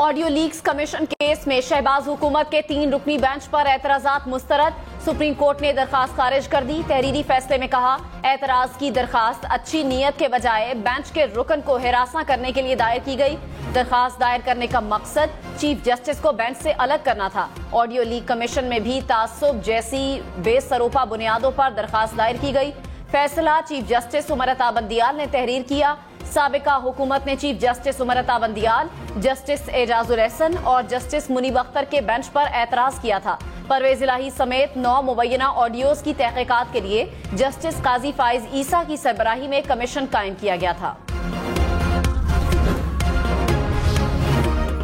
Audio leaks commission case میں شہباز حکومت کے 3 رکنی بینچ پر اعتراضات مسترد، سپریم کورٹ نے درخواست خارج کر دی۔ تحریری فیصلے میں کہا، اعتراض کی درخواست اچھی نیت کے بجائے بینچ کے رکن کو ہراساں کرنے کے لیے دائر کی گئی۔ درخواست دائر کرنے کا مقصد چیف جسٹس کو بینچ سے الگ کرنا تھا۔ آڈیو لیک کمیشن میں بھی تعصب جیسی بے سروپا بنیادوں پر درخواست دائر کی گئی۔ فیصلہ چیف جسٹس عمر عطا بندیال نے تحریر کیا۔ سابقہ حکومت نے chief justice Umar Ata Bandial, justice Ijaz ul Ahsan اور جسٹس منیب اختر کے بینچ پر اعتراض کیا تھا۔ پرویز الہی سمیت 9 مبینہ آڈیوز کی تحقیقات کے لیے جسٹس قاضی فائز عیسیٰ کی سربراہی میں کمیشن قائم کیا گیا تھا۔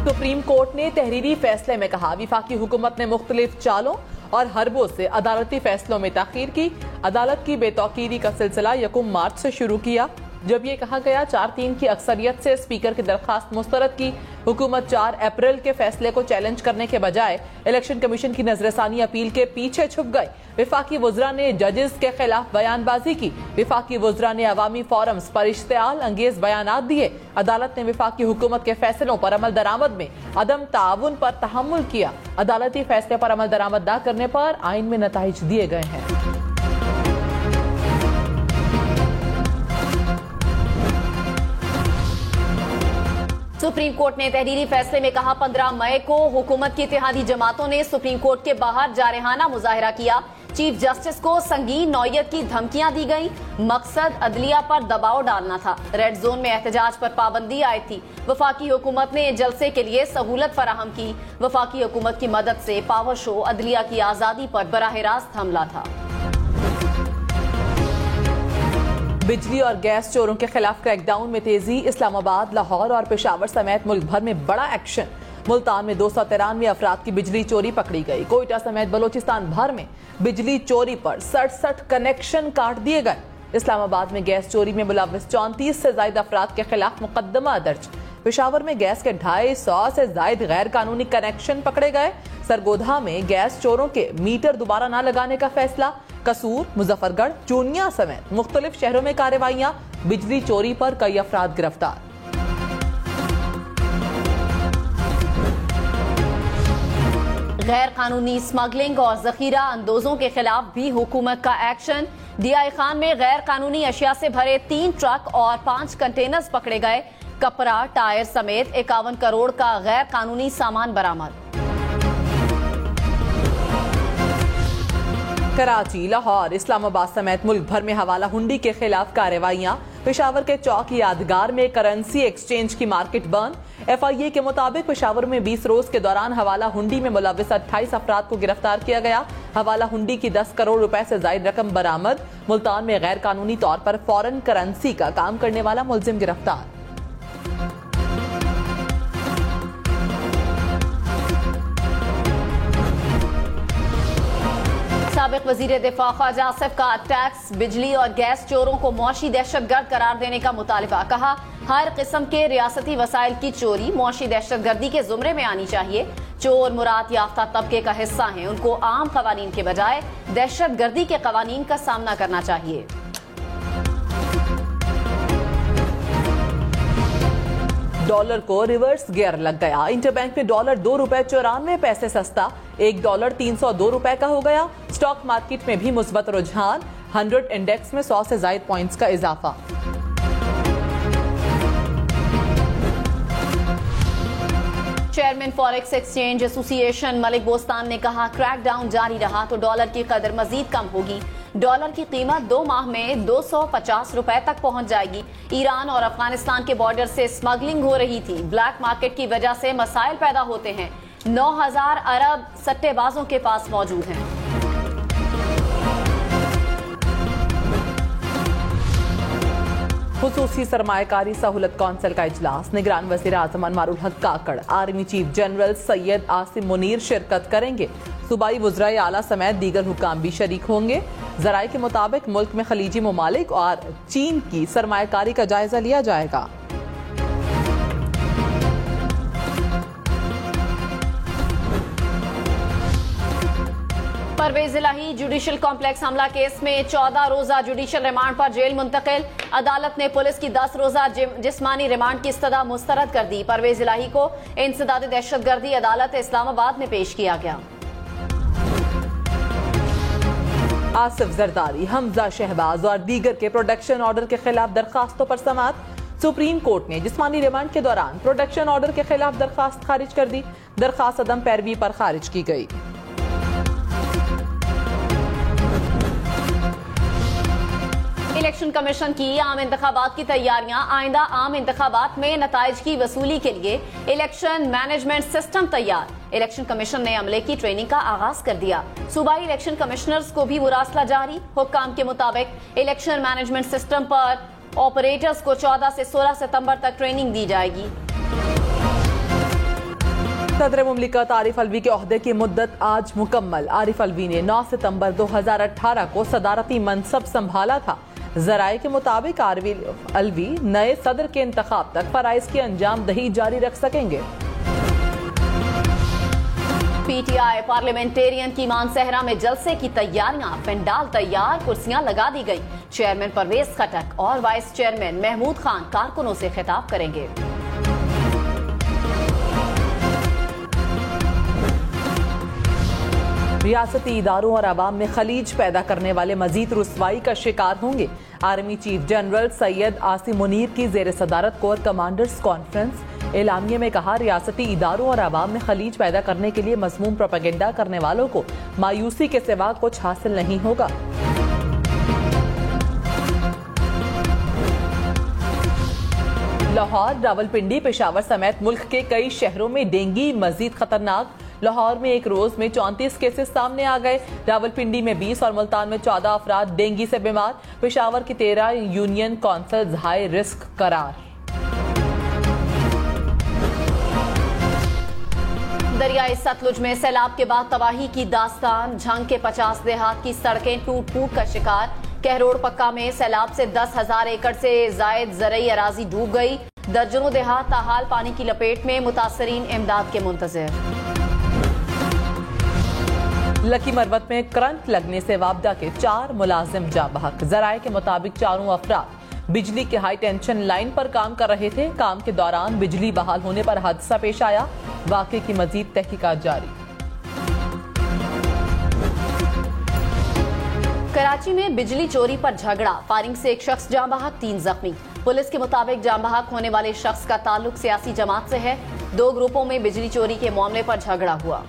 سپریم کورٹ نے تحریری فیصلے میں کہا، وفاقی حکومت نے مختلف چالوں اور حربوں سے عدالتی فیصلوں میں تاخیر کی۔ عدالت کی بے توقیری کا سلسلہ 1 مارچ سے شروع کیا، جب یہ کہا گیا 4-3 کی اکثریت سے اسپیکر کی درخواست مسترد کی۔ حکومت 4 اپریل کے فیصلے کو چیلنج کرنے کے بجائے الیکشن کمیشن کی نظر ثانی اپیل کے پیچھے چھپ گئے۔ وفاقی وزراء نے ججز کے خلاف بیان بازی کی۔ وفاقی وزراء نے عوامی فورمز پر اشتعال انگیز بیانات دیے۔ عدالت نے وفاقی حکومت کے فیصلوں پر عمل درآمد میں عدم تعاون پر تحمل کیا۔ عدالتی فیصلے پر عمل درآمد نہ کرنے پر آئین میں نتائج دیے گئے ہیں۔ سپریم کورٹ نے تحریری فیصلے میں کہا، 15 مئی کو حکومت کی اتحادی جماعتوں نے سپریم کورٹ کے باہر جارحانہ مظاہرہ کیا۔ چیف جسٹس کو سنگین نوعیت کی دھمکیاں دی گئیں۔ مقصد عدلیہ پر دباؤ ڈالنا تھا۔ ریڈ زون میں احتجاج پر پابندی عائد تھی۔ وفاقی حکومت نے جلسے کے لیے سہولت فراہم کی۔ وفاقی حکومت کی مدد سے پاور شو عدلیہ کی آزادی پر براہ راست حملہ تھا۔ بجلی اور گیس چوروں کے خلاف کریک ڈاؤن میں تیزی۔ اسلام آباد، لاہور اور پشاور سمیت ملک بھر میں بڑا ایکشن۔ ملتان میں 293 افراد کی بجلی چوری پکڑی گئی۔ کوئٹہ سمیت بلوچستان بھر میں بجلی چوری پر 67 کنیکشن کاٹ دیے گئے۔ اسلام آباد میں گیس چوری میں ملوث 34 سے زائد افراد کے خلاف مقدمہ درج۔ پشاور میں گیس کے 250 سے زائد غیر قانونی کنیکشن پکڑے گئے۔ سرگودھا میں گیس چوروں کے میٹر دوبارہ نہ لگانے کا فیصلہ۔ قصور، مظفر گڑھ، چونیا سمیت مختلف شہروں میں کارروائیاں۔ بجلی چوری پر کئی افراد گرفتار۔ غیر قانونی اسمگلنگ اور ذخیرہ اندوزوں کے خلاف بھی حکومت کا ایکشن۔ ڈی آئی خان میں غیر قانونی اشیاء سے بھرے 3 ٹرک اور 5 کنٹینرز پکڑے گئے۔ کپڑا، ٹائر سمیت 51 کروڑ کا غیر قانونی سامان برآمد۔ کراچی، لاہور، اسلام آباد سمیت ملک بھر میں حوالہ ہنڈی کے خلاف کارروائیاں۔ پشاور کے چوک یادگار میں کرنسی ایکسچینج کی مارکیٹ بند۔ ایف آئی اے کے مطابق پشاور میں 20 روز کے دوران حوالہ ہنڈی میں ملوث 28 افراد کو گرفتار کیا گیا۔ حوالہ ہنڈی کی 10 کروڑ روپے سے زائد رقم برآمد۔ ملتان میں غیر قانونی طور پر فورن کرنسی کا کام کرنے والا ملزم گرفتار۔ سابق وزیر دفاع خواجہ آصف کا ٹیکس، بجلی اور گیس چوروں کو معاشی دہشت گرد قرار دینے کا مطالبہ۔ کہا، ہر قسم کے ریاستی وسائل کی چوری معاشی دہشت گردی کے زمرے میں آنی چاہیے۔ چور مراد یافتہ طبقے کا حصہ ہیں، ان کو عام قوانین کے بجائے دہشت گردی کے قوانین کا سامنا کرنا چاہیے۔ ڈالر کو ریورس گیئر لگ گیا۔ انٹر بینک میں ڈالر 2 روپے 94 پیسے سستا، 1 ڈالر 302 روپے کا ہو گیا۔ اسٹاک مارکیٹ میں بھی مثبت رجحان، 100 انڈیکس میں 100 سے زائد پوائنٹس کا اضافہ۔ چیئرمین فاریکس ایکسچینج ایسوسی ایشن ملک بوستان نے کہا، کریک ڈاؤن جاری رہا تو ڈالر کی قدر مزید کم ہوگی۔ ڈالر کی قیمت 2 ماہ میں 250 روپے تک پہنچ جائے گی۔ ایران اور افغانستان کے بارڈر سے اسمگلنگ ہو رہی تھی۔ بلیک مارکیٹ کی وجہ سے مسائل پیدا ہوتے ہیں۔ 9000 ارب سٹے بازوں کے پاس موجود ہیں۔ خصوصی سرمایہ کاری سہولت کونسل کا اجلاس۔ نگران وزیر اعظم انوار الحق Kakar, army chief general Syed Asim Munir شرکت کریں گے۔ صوبائی وزرائے اعلیٰ سمیت دیگر حکام بھی شریک ہوں گے۔ ذرائع کے مطابق ملک میں خلیجی ممالک اور چین کی سرمایہ کاری کا جائزہ لیا جائے گا۔ پرویز الہی جوڈیشل کمپلیکس حملہ کیس میں 14 روزہ جوڈیشل ریمانڈ پر جیل منتقل. عدالت نے پولیس کی 10 روزہ جسمانی ریمانڈ کی استدعا مسترد کر دی. پرویز الہی کو انسداد دہشت گردی عدالت اسلام آباد میں پیش کیا گیا. آصف زرداری، حمزہ شہباز اور دیگر کے پروڈکشن آرڈر کے خلاف درخواستوں پر سماعت. سپریم کورٹ نے جسمانی ریمانڈ کے دوران پروڈکشن آرڈر کے خلاف درخواست خارج کر دی. درخواست عدم پیروی پر خارج کی گئی. الیکشن کمیشن کی عام انتخابات کی تیاریاں. آئندہ عام انتخابات میں نتائج کی وصولی کے لیے الیکشن مینجمنٹ سسٹم تیار. الیکشن کمیشن نے عملے کی ٹریننگ کا آغاز کر دیا. صوبائی الیکشن کمشنرز کو بھی مراسلہ جاری. حکام کے مطابق الیکشن مینجمنٹ سسٹم پر آپریٹرز کو 14 سے 16 ستمبر تک ٹریننگ دی جائے گی. صدر مملکت عارف الوی کے عہدے کی مدت آج مکمل. عارف الوی نے 9 ستمبر 2018 کو صدارتی منصب سنبھالا تھا. ذرائع کے مطابق عارف الوی نئے صدر کے انتخاب تک فرائض کی انجام دہی جاری رکھ سکیں گے. پی ٹی آئی پارلیمنٹیرین کی مانسہرہ میں جلسے کی تیاریاں. پنڈال تیار، کرسیاں لگا دی گئی. چیئرمین پرویز خٹک اور وائس چیئرمین محمود خان کارکنوں سے خطاب کریں گے. ریاستی اداروں اور عوام میں خلیج پیدا کرنے والے مزید رسوائی کا شکار ہوں گے. Army chief general Syed Asim Munir کی زیر صدارت کور کمانڈرز کانفرنس. اعلامیے میں کہا ریاستی اداروں اور عوام میں خلیج پیدا کرنے کے لیے مذموم پروپیگنڈا کرنے والوں کو مایوسی کے سوا کچھ حاصل نہیں ہوگا. لاہور، راولپنڈی، پشاور سمیت ملک کے کئی شہروں میں ڈینگی مزید خطرناک. لاہور میں ایک روز میں 34 کیسز سامنے آ گئے. راولپنڈی میں 20 اور ملتان میں 14 افراد ڈینگی سے بیمار. پشاور کی 13 یونین کونسلز ہائی رسک قرار. دریائے ستلج میں سیلاب کے بعد تباہی کی داستان. جھنگ کے 50 دیہات کی سڑکیں ٹوٹ پھوٹ کا شکار. کہروڑ پکا میں سیلاب سے 10,000 ایکڑ سے زائد زرعی اراضی ڈوب گئی. درجنوں دیہات تاحال پانی کی لپیٹ میں. متاثرین امداد کے منتظر. لکی مروت میں کرنٹ لگنے سے وابڈا کے 4 ملازم جاں بحق. ذرائع کے مطابق چاروں افراد بجلی کے ہائی ٹینشن لائن پر کام کر رہے تھے. کام کے دوران بجلی بحال ہونے پر حادثہ پیش آیا. واقعے کی مزید تحقیقات جاری. کراچی میں بجلی چوری پر جھگڑا. فائرنگ سے ایک شخص جاں بحق، 3 زخمی. پولیس کے مطابق جاں بحق ہونے والے شخص کا تعلق سیاسی جماعت سے ہے. 2 گروپوں میں بجلی چوری کے معاملے پر جھگڑا ہوا.